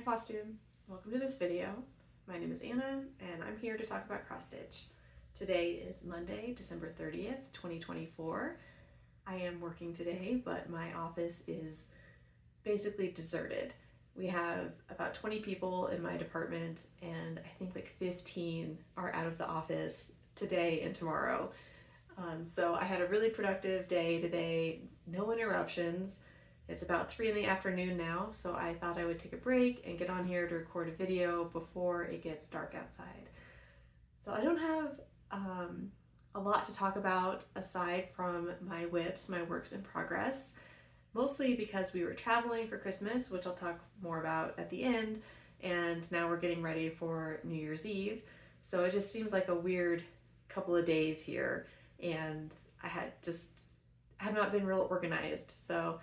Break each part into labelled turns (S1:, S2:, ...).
S1: Flosstube. Welcome to this video. My name is Anna and I'm here to talk about cross stitch. Today is Monday, December 30th, 2024. I am working today, but my office is basically deserted. We have about 20 people in my department and I think like 15 are out of the office today and tomorrow. So I had a really productive day today, no interruptions. It's about 3 in the afternoon now, so I thought I would take a break and get on here to record a video before it gets dark outside. So I don't have a lot to talk about aside from my WIPs, my works in progress, mostly because we were traveling for Christmas, which I'll talk more about at the end, and now we're getting ready for New Year's Eve. So it just seems like a weird couple of days here, and I have not been real organized. So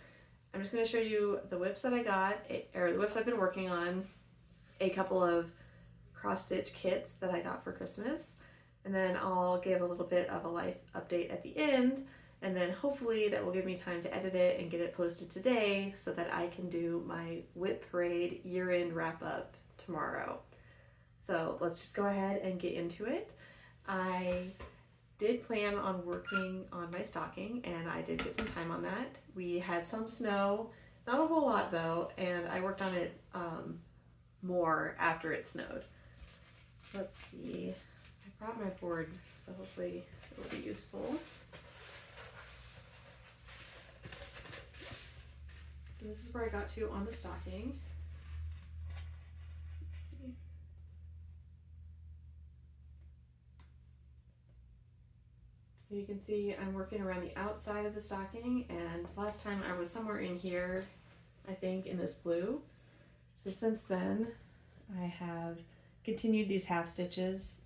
S1: I'm just going to show you the WIPs that I got, or the WIPs I've been working on, a couple of cross-stitch kits that I got for Christmas, and then I'll give a little bit of a life update at the end, and then hopefully that will give me time to edit it and get it posted today so that I can do my WIP Parade year-end wrap-up tomorrow. So let's just go ahead and get into it. I did plan on working on my stocking and I did get some time on that. We had some snow, not a whole lot though, and I worked on it more after it snowed. So let's see, I brought my board so hopefully it will be useful. So this is where I got to on the stocking. So you can see I'm working around the outside of the stocking, and last time I was somewhere in here, I think in this blue. So since then I have continued these half stitches,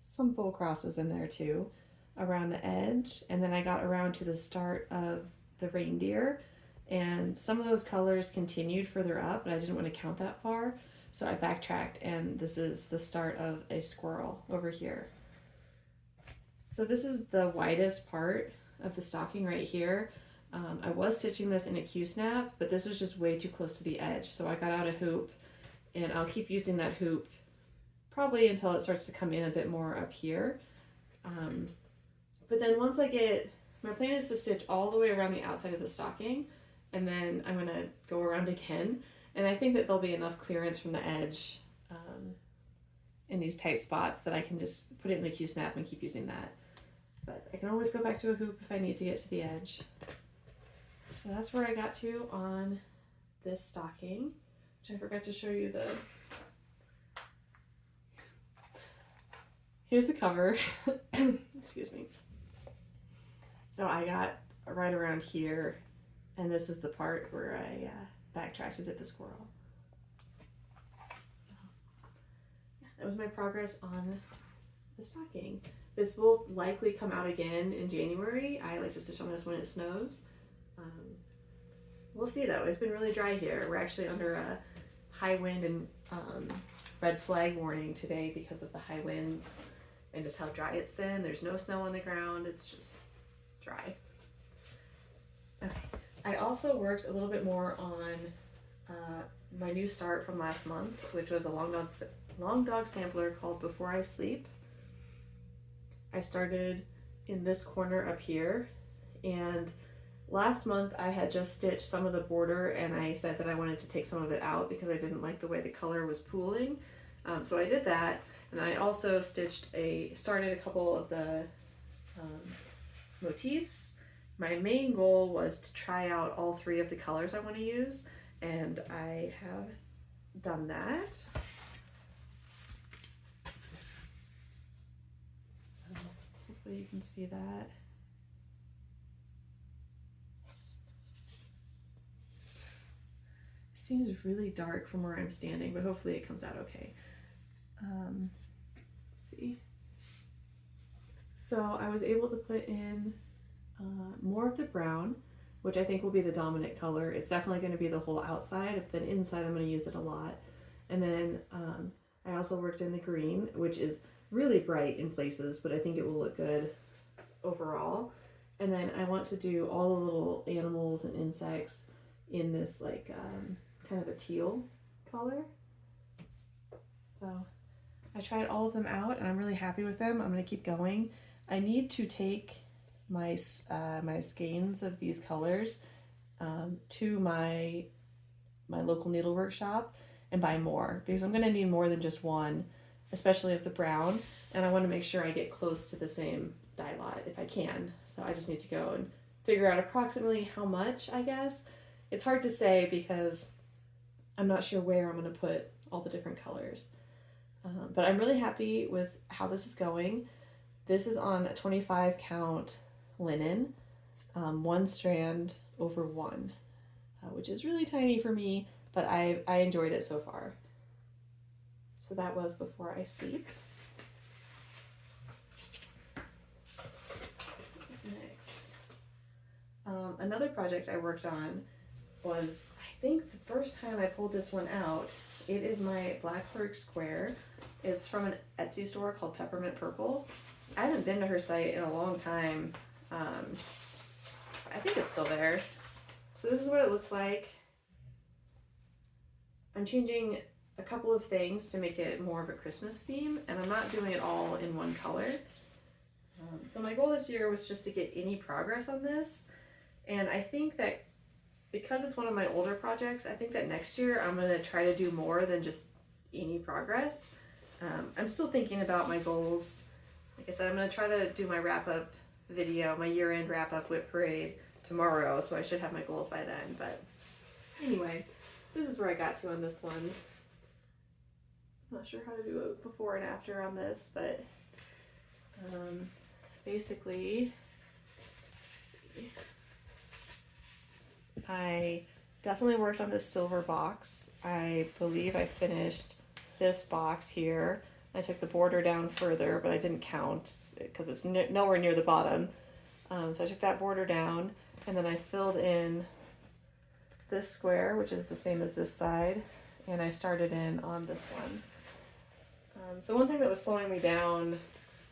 S1: some full crosses in there too, around the edge, and then I got around to the start of the reindeer, and some of those colors continued further up, but I didn't want to count that far, so I backtracked, and this is the start of a squirrel over here. So this is the widest part of the stocking right here. I was stitching this in a Q-snap, but this was just way too close to the edge. So I got out a hoop, and I'll keep using that hoop probably until it starts to come in a bit more up here. But then once I get, my plan is to stitch all the way around the outside of the stocking, and then I'm gonna go around again. And I think that there'll be enough clearance from the edge in these tight spots that I can just put it in the Q-snap and keep using that. But I can always go back to a hoop if I need to get to the edge. So that's where I got to on this stocking, which I forgot to show you the... Here's the cover. Excuse me. So I got right around here, and this is the part where I backtracked and did the squirrel. So yeah, that was my progress on the stocking. This will likely come out again in January. I like to stitch on this when it snows. We'll see though. It's been really dry here. We're actually under a high wind and red flag warning today because of the high winds and just how dry it's been. There's no snow on the ground. It's just dry. Okay. I also worked a little bit more on my new start from last month, which was a long dog sampler called Before I Sleep. I started in this corner up here, and last month I had just stitched some of the border, and I said that I wanted to take some of it out because I didn't like the way the color was pooling. So I did that, and I also started a couple of the motifs. My main goal was to try out all 3 of the colors I want to use, and I have done that. Hopefully you can see that. It seems really dark from where I'm standing, but hopefully it comes out okay. Let's see. So I was able to put in more of the brown, which I think will be the dominant color. It's definitely going to be the whole outside, but then inside I'm going to use it a lot. And then I also worked in the green, which is really bright in places, but I think it will look good overall. And then I want to do all the little animals and insects in this like kind of a teal. color. So I tried all of them out and I'm really happy with them. I'm going to keep going. I need to take my my skeins of these colors to my local needlework shop and buy more, because I'm going to need more than just one, especially of the brown, and I want to make sure I get close to the same dye lot if I can. So I just need to go and figure out approximately how much, I guess. It's hard to say because I'm not sure where I'm going to put all the different colors. But I'm really happy with how this is going. This is on a 25 count linen, one strand over one, which is really tiny for me, but I enjoyed it so far. So that was before I sleep. What's next? Another project I worked on was, I think the first time I pulled this one out, it is my Black Clerk Square. It's from an Etsy store called Peppermint Purple. I haven't been to her site in a long time. I think it's still there. So this is what it looks like. I'm changing a couple of things to make it more of a Christmas theme, and I'm not doing it all in one color. So my goal this year was just to get any progress on this, and I think that because it's one of my older projects, I think that next year I'm going to try to do more than just any progress. I'm still thinking about my goals. Like I said, I'm going to try to do my wrap-up video, my year-end wrap-up whip parade tomorrow, so I should have my goals by then. But anyway, this is where I got to on this one. I'm not sure how to do a before and after on this, but basically, let's see. I definitely worked on this silver box. I believe I finished this box here. I took the border down further, but I didn't count because it's nowhere near the bottom. So I took that border down, and then I filled in this square, which is the same as this side, and I started in on this one. So one thing that was slowing me down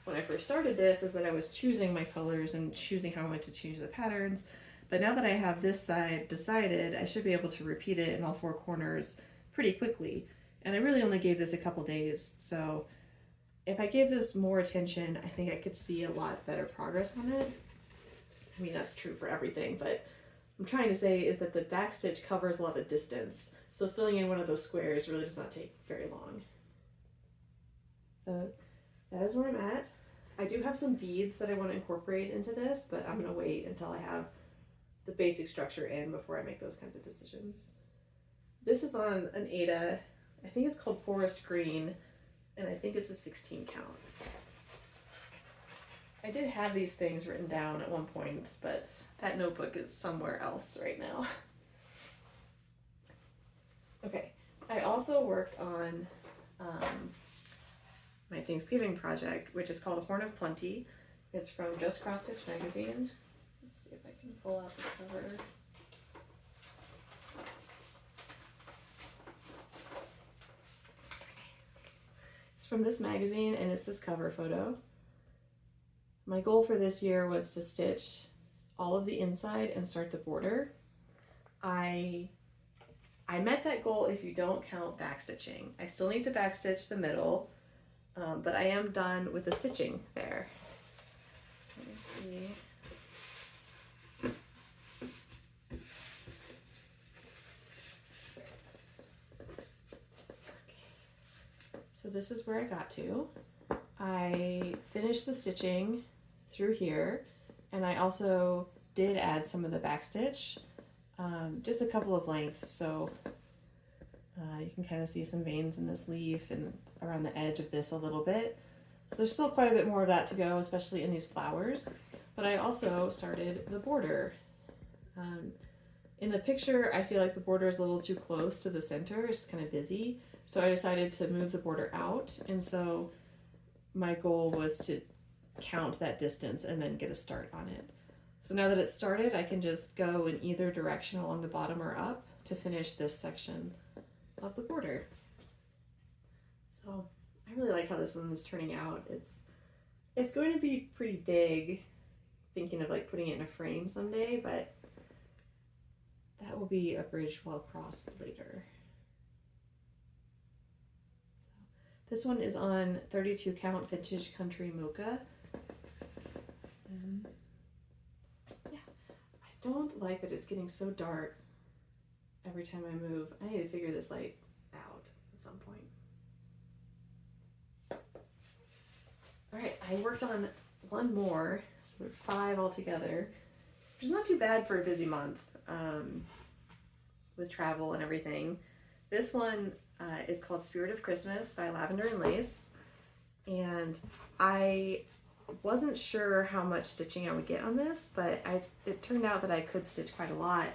S1: when I first started this is that I was choosing my colors and choosing how I wanted to change the patterns. But now that I have this side decided, I should be able to repeat it in all four corners pretty quickly. And I really only gave this a couple days, so if I gave this more attention, I think I could see a lot better progress on it. I mean, that's true for everything, but what I'm trying to say is that the backstitch covers a lot of distance, so filling in one of those squares really does not take very long. So that is where I'm at. I do have some beads that I want to incorporate into this, but I'm going to wait until I have the basic structure in before I make those kinds of decisions. This is on an Aida. I think it's called Forest Green, and I think it's a 16 count. I did have these things written down at one point, but that notebook is somewhere else right now. Okay, I also worked on my Thanksgiving project, which is called A Horn of Plenty. It's from Just Cross Stitch magazine. Let's see if I can pull out the cover. It's from this magazine, and it's this cover photo. My goal for this year was to stitch all of the inside and start the border. I met that goal if you don't count backstitching. I still need to backstitch the middle, but I am done with the stitching there. So let me see. So this is where I got to. I finished the stitching through here, and I also did add some of the backstitch, just a couple of lengths, so you can kind of see some veins in this leaf and around the edge of this a little bit. So there's still quite a bit more of that to go, especially in these flowers. But I also started the border. In the picture, I feel like the border is a little too close to the center. It's kind of busy. So I decided to move the border out, and so my goal was to count that distance and then get a start on it. So now that it's started, I can just go in either direction along the bottom or up to finish this section of the border. So I really like how this one is turning out. It's going to be pretty big, thinking of like putting it in a frame someday, but that will be a bridge well crossed later. This one is on 32 count vintage country mocha. Yeah, I don't like that it's getting so dark every time I move. I need to figure this light out at some point. All right, I worked on one more, so there are 5 altogether, which is not too bad for a busy month with travel and everything. This one is called Spirit of Christmas by Lavender and Lace, and I wasn't sure how much stitching I would get on this, but it turned out that I could stitch quite a lot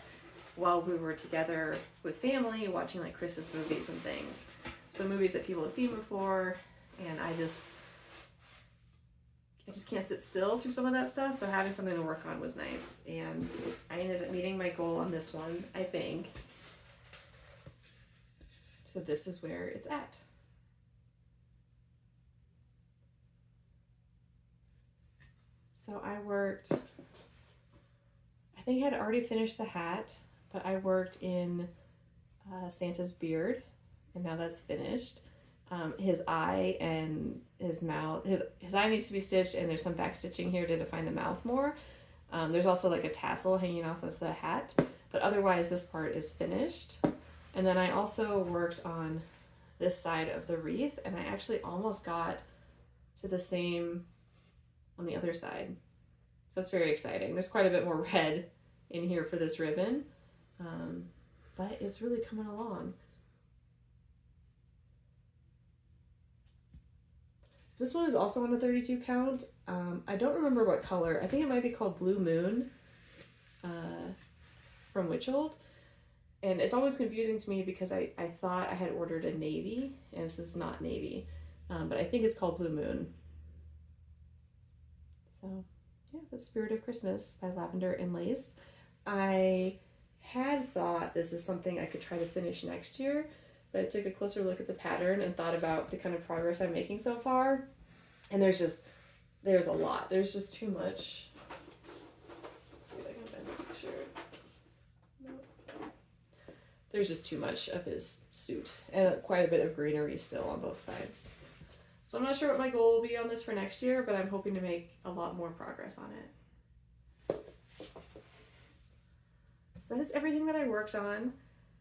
S1: while we were together with family watching like Christmas movies and things. So movies that people have seen before, and I just can't sit still through some of that stuff, so having something to work on was nice. And I ended up meeting my goal on this one, I think. So this is where it's at. So I think I had already finished the hat, but I worked in Santa's beard, and now that's finished. His eye and his mouth, his eye needs to be stitched, and there's some back stitching here to define the mouth more. There's also like a tassel hanging off of the hat, but otherwise this part is finished. And then I also worked on this side of the wreath, and I actually almost got to the same on the other side. So that's very exciting. There's quite a bit more red in here for this ribbon, but it's really coming along. This one is also on a 32 count. I don't remember what color. I think it might be called Blue Moon from Witchold. And it's always confusing to me because I thought I had ordered a navy, and this is not navy. But I think it's called Blue Moon. So, yeah, The Spirit of Christmas by Lavender and Lace. I had thought this is something I could try to finish next year, but I took a closer look at the pattern and thought about the kind of progress I'm making so far. And there's a lot. There's just too much. Let's see if I can find a picture. Nope. There's just too much of his suit and quite a bit of greenery still on both sides. So I'm not sure what my goal will be on this for next year, but I'm hoping to make a lot more progress on it. So that is everything that I worked on.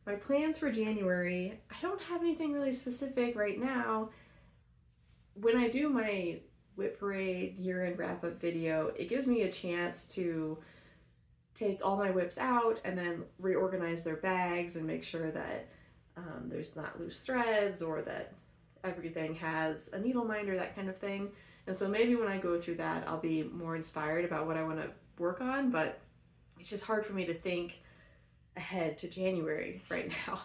S1: My plans for January, I don't have anything really specific right now. When I do my Whip Parade year-end wrap-up video, it gives me a chance to take all my whips out and then reorganize their bags and make sure that there's not loose threads or that everything has a needle minder, that kind of thing. And so maybe when I go through that, I'll be more inspired about what I want to work on, but it's just hard for me to think ahead to January right now.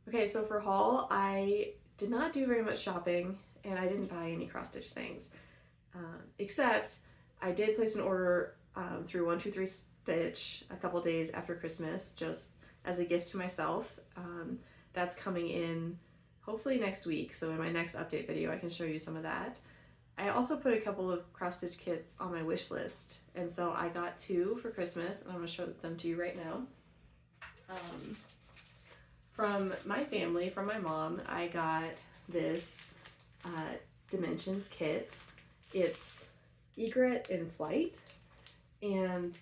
S1: Okay, so for haul, I did not do very much shopping, and I didn't buy any cross-stitch things, except I did place an order through 123 Stitch a couple days after Christmas, just as a gift to myself. That's coming in hopefully next week, so in my next update video I can show you some of that. I also put a couple of cross-stitch kits on my wish list, and so I got 2 for Christmas, and I'm going to show them to you right now. From my family, from my mom, I got this Dimensions kit. It's Egret in Flight, and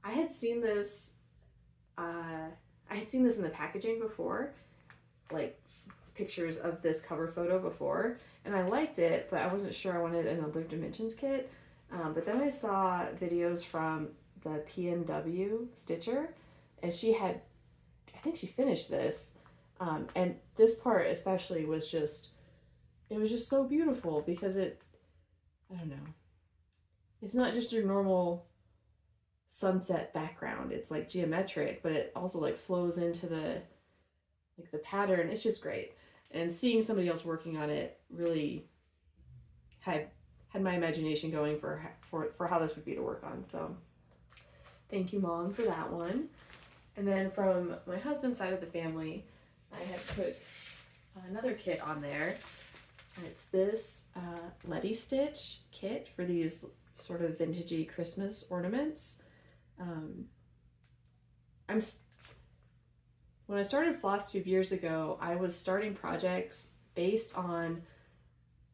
S1: I had seen this in the packaging before, like pictures of this cover photo before, and I liked it, but I wasn't sure I wanted another Dimensions kit. But then I saw videos from the PNW Stitcher, and I think she finished this, and this part especially was just so beautiful because I don't know, it's not just your normal sunset background. It's like geometric, but it also like flows into the pattern. It's just great. And seeing somebody else working on it really had my imagination going for how this would be to work on. So thank you, Mom, for that one. And then from my husband's side of the family, I have put another kit on there. And it's this Letty Stitch kit for these sort of vintagey Christmas ornaments. When I started Flosstube years ago, I was starting projects based on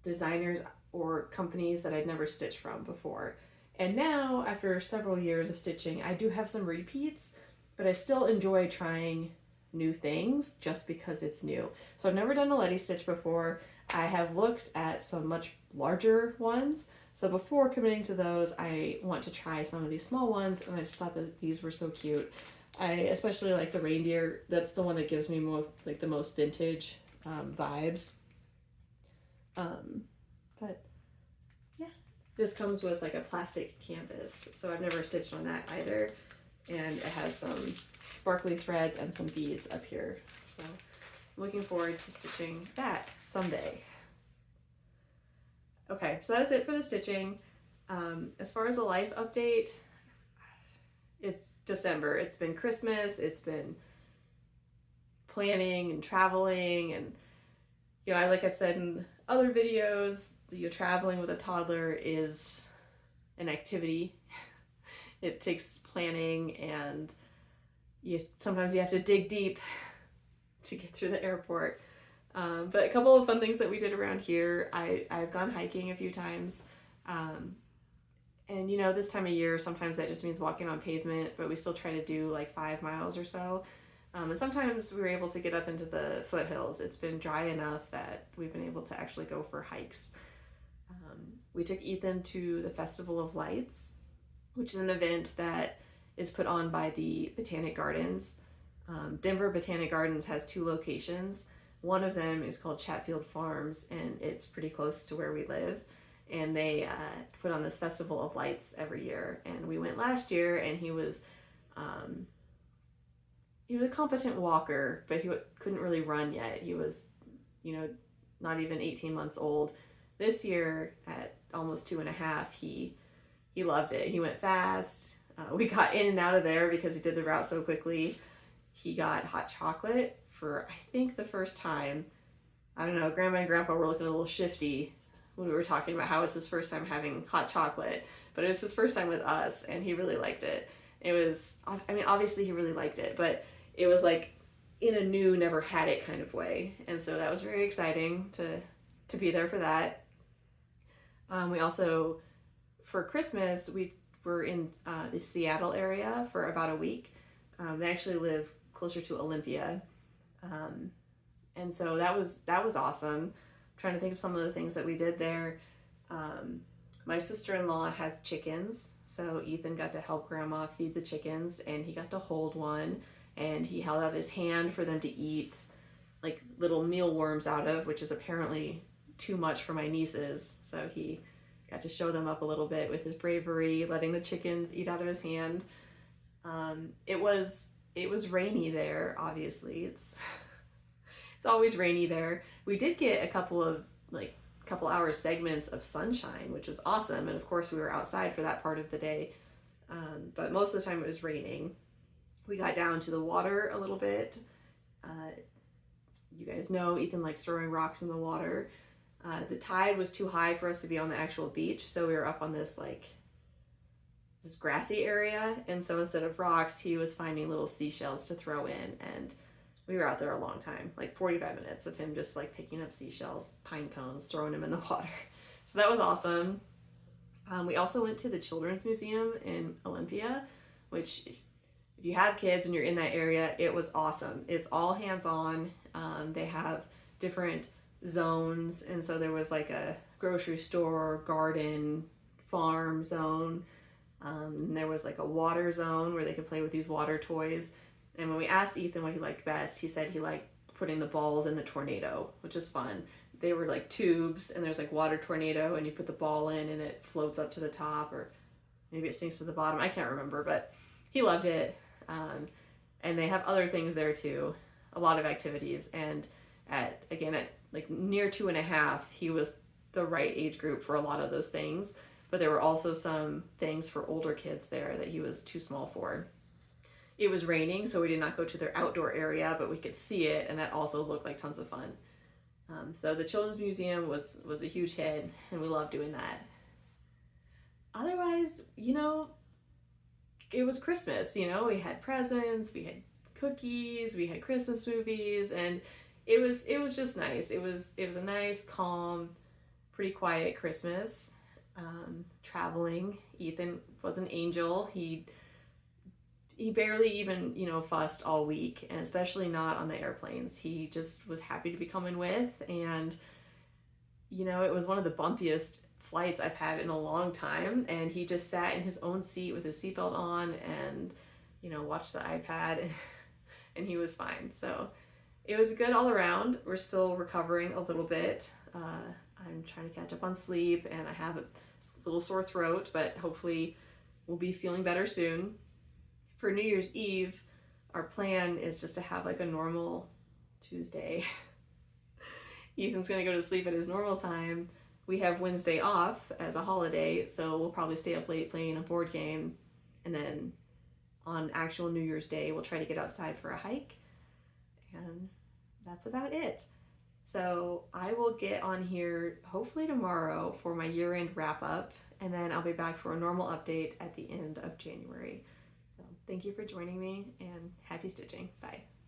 S1: designers or companies that I'd never stitched from before. And now, after several years of stitching, I do have some repeats, but I still enjoy trying new things just because it's new. So I've never done a Leti stitch before. I have looked at some much larger ones. So before committing to those, I want to try some of these small ones, and I just thought that these were so cute. I especially like the reindeer. That's the one that gives me the most vintage vibes. But yeah, this comes with like a plastic canvas, so I've never stitched on that either. And it has some sparkly threads and some beads up here. So I'm looking forward to stitching that someday. Okay, so that's it for the stitching. As far as a life update, it's December. It's been Christmas. It's been planning and traveling, and like I've said in other videos, traveling with a toddler is an activity. It takes planning, and sometimes you have to dig deep to get through the airport. But a couple of fun things that we did around here. I've gone hiking a few times. And this time of year, sometimes that just means walking on pavement, but we still try to do like 5 miles or so. And sometimes we were able to get up into the foothills. It's been dry enough that we've been able to actually go for hikes. We took Ethan to the Festival of Lights, which is an event that is put on by the Botanic Gardens. Denver Botanic Gardens has 2 locations. One of them is called Chatfield Farms, and it's pretty close to where we live. And they put on this Festival of Lights every year. And we went last year, and he was a competent walker, but he couldn't really run yet. He was, not even 18 months old. This year, at almost 2.5, he loved it. He went fast. We got in and out of there because he did the route so quickly. He got hot chocolate for, I think, the first time. I don't know, Grandma and Grandpa were looking a little shifty when we were talking about how it's his first time having hot chocolate, but it was his first time with us, and he really liked it. It was, obviously he really liked it, but it was like in a new, never had it kind of way. And so that was very exciting to be there for that. We also, for Christmas, we were in the Seattle area for about a week. They actually live closer to Olympia. And so that was awesome. I'm trying to think of some of the things that we did there. My sister-in-law has chickens, so Ethan got to help Grandma feed the chickens, and he got to hold one, and he held out his hand for them to eat like little mealworms out of, which is apparently too much for my nieces. So he got to show them up a little bit with his bravery, letting the chickens eat out of his hand. It was rainy there, obviously. It's always rainy there. We did get a couple hour segments of sunshine, which was awesome. And of course we were outside for that part of the day. But most of the time it was raining. We got down to the water a little bit. You guys know Ethan likes throwing rocks in the water. The tide was too high for us to be on the actual beach, so we were up on this grassy area, and so instead of rocks, he was finding little seashells to throw in, and we were out there a long time, like 45 minutes of him just like picking up seashells, pine cones, throwing them in the water. So that was awesome. We also went to the Children's Museum in Olympia, which if you have kids and you're in that area, it was awesome. It's all hands-on. They have different zones, and so there was like a grocery store, garden, farm zone. There was like a water zone where they could play with these water toys. And when we asked Ethan what he liked best, he said he liked putting the balls in the tornado, which is fun. They were like tubes, and there's like water tornado, and you put the ball in and it floats up to the top, or maybe it sinks to the bottom. I can't remember, but he loved it. And they have other things there too, a lot of activities. And at like near 2.5, he was the right age group for a lot of those things. But there were also some things for older kids there that he was too small for. It was raining, so we did not go to their outdoor area, but we could see it, and that also looked like tons of fun. So the Children's Museum was a huge hit, and we loved doing that. Otherwise, it was Christmas, we had presents, we had cookies, we had Christmas movies, and it was just nice. It was a nice, calm, pretty quiet Christmas. Traveling. Ethan was an angel. He barely even, fussed all week, and especially not on the airplanes. He just was happy to be coming with, and it was one of the bumpiest flights I've had in a long time, and he just sat in his own seat with his seatbelt on and watched the iPad, and he was fine. So it was good all around. We're still recovering a little bit. I'm trying to catch up on sleep, and I have a little sore throat, but hopefully we'll be feeling better soon. For New Year's Eve, our plan is just to have like a normal Tuesday. Ethan's gonna go to sleep at his normal time. We have Wednesday off as a holiday, so we'll probably stay up late playing a board game, and then on actual New Year's Day, we'll try to get outside for a hike, and that's about it. So I will get on here hopefully tomorrow for my year-end wrap-up, and then I'll be back for a normal update at the end of January. So thank you for joining me, and happy stitching. Bye.